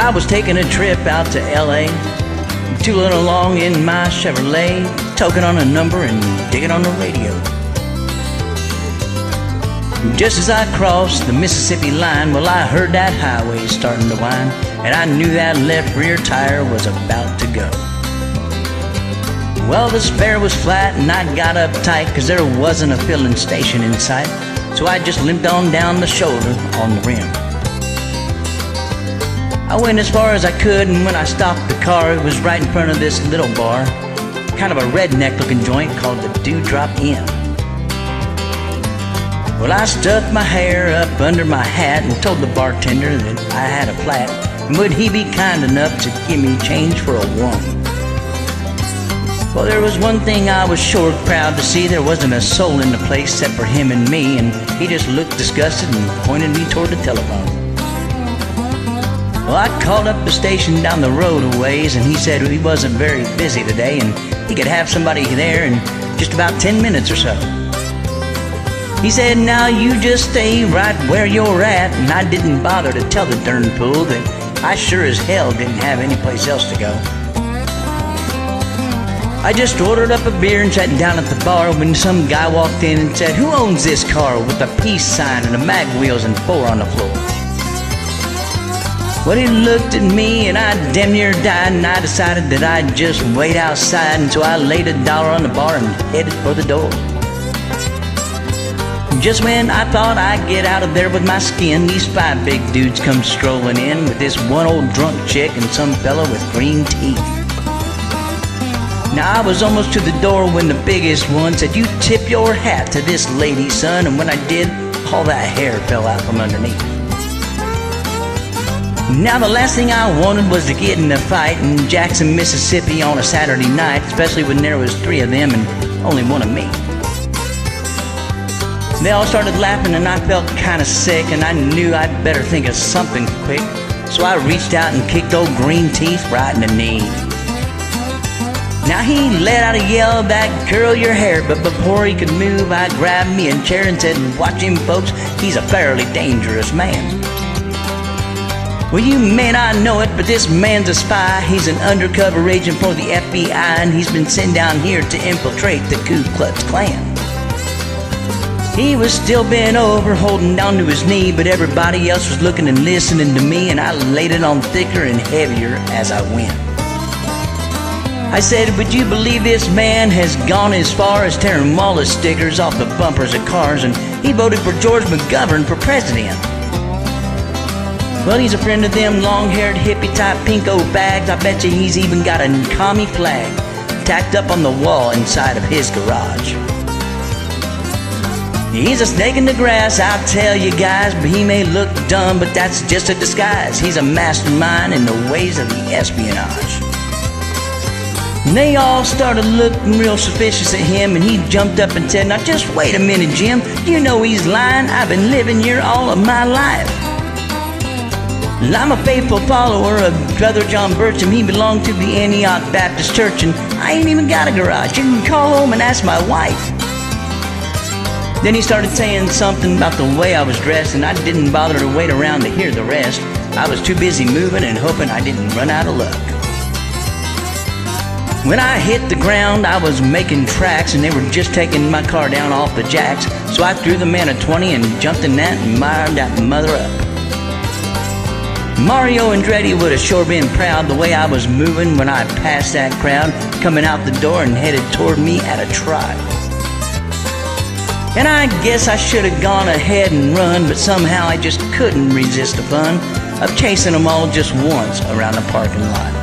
I was taking a trip out to LA, tooling along in my Chevrolet, toking on a number and digging on the radio. Just as I crossed the Mississippi line, well, I heard that highway starting to whine, and I knew that left rear tire was about to go. Well, the spare was flat and I got uptight, 'cause there wasn't a filling station in sight, so I just limped on down the shoulder on the rim. I went as far as I could, and when I stopped the car, it was right in front of this little bar, kind of a redneck looking joint called the Dewdrop Inn. Well, I stuck my hair up under my hat and told the bartender that I had a flat, and would he be kind enough to give me change for a one. Well, there was one thing I was sure proud to see. There wasn't a soul in the place except for him and me, and he just looked disgusted and pointed me toward the telephone. Well, I called up the station down the road a ways, and he said he wasn't very busy today and he could have somebody there in just about 10 minutes or so. He said, now you just stay right where you're at, and I didn't bother to tell the darn fool that I sure as hell didn't have any place else to go. I just ordered up a beer and sat down at the bar when some guy walked in and said, who owns this car with a peace sign and the mag wheels and 4 on the floor? Well, he looked at me and I damn near died, and I decided that I'd just wait outside, and so I laid $1 on the bar and headed for the door. Just when I thought I'd get out of there with my skin, these 5 big dudes come strolling in with this one old drunk chick and some fella with green teeth. Now I was almost to the door when the biggest one said, you tip your hat to this lady, son, and when I did, all that hair fell out from underneath. Now the last thing I wanted was to get in a fight in Jackson, Mississippi on a Saturday night, especially when there was 3 of them and only 1 of me. They all started laughing and I felt kind of sick, and I knew I'd better think of something quick, so I reached out and kicked old Green Teeth right in the knee. Now he let out a yell back, curl your hair, but before he could move, I grabbed me a chair and said, watch him folks, he's a fairly dangerous man. Well, you may not know it, but this man's a spy. He's an undercover agent for the FBI, and he's been sent down here to infiltrate the Ku Klux Klan. He was still bent over, holding down to his knee, but everybody else was looking and listening to me, and I laid it on thicker and heavier as I went. I said, would you believe this man has gone as far as tearing Wallace stickers off the bumpers of cars, and he voted for George McGovern for president. Well, he's a friend of them long-haired hippie-type pinko bags. I bet you he's even got a commie flag tacked up on the wall inside of his garage. He's a snake in the grass, I'll tell you guys, but he may look dumb, but that's just a disguise. He's a mastermind in the ways of the espionage. And they all started looking real suspicious at him, and he jumped up and said, now just wait a minute, Jim. You know he's lying. I've been living here all of my life. I'm a faithful follower of Brother John Burcham. He belonged to the Antioch Baptist Church, and I ain't even got a garage. You can call home and ask my wife. Then he started saying something about the way I was dressed, and I didn't bother to wait around to hear the rest. I was too busy moving and hoping I didn't run out of luck. When I hit the ground, I was making tracks, and they were just taking my car down off the jacks, so I threw the man a 20 and jumped in that and mired that mother up. Mario Andretti would have sure been proud the way I was moving when I passed that crowd, coming out the door and headed toward me at a trot. And I guess I should have gone ahead and run, but somehow I just couldn't resist the fun of chasing them all just once around the parking lot.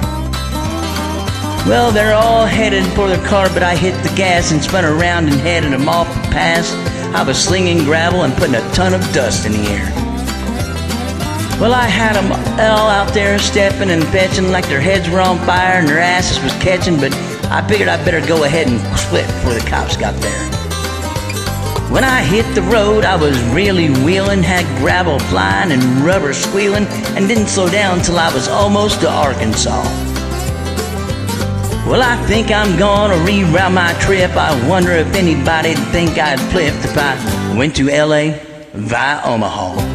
Well, they're all headed for their car, but I hit the gas and spun around and headed them off the pass. I was slinging gravel and putting a ton of dust in the air. Well, I had them all out there stepping and fetching like their heads were on fire and their asses was catching, but I figured I'd better go ahead and split before the cops got there. When I hit the road, I was really wheeling, had gravel flying and rubber squealing, and didn't slow down till I was almost to Arkansas. Well, I think I'm gonna reroute my trip. I wonder if anybody'd think I'd flipped if I went to LA via Omaha.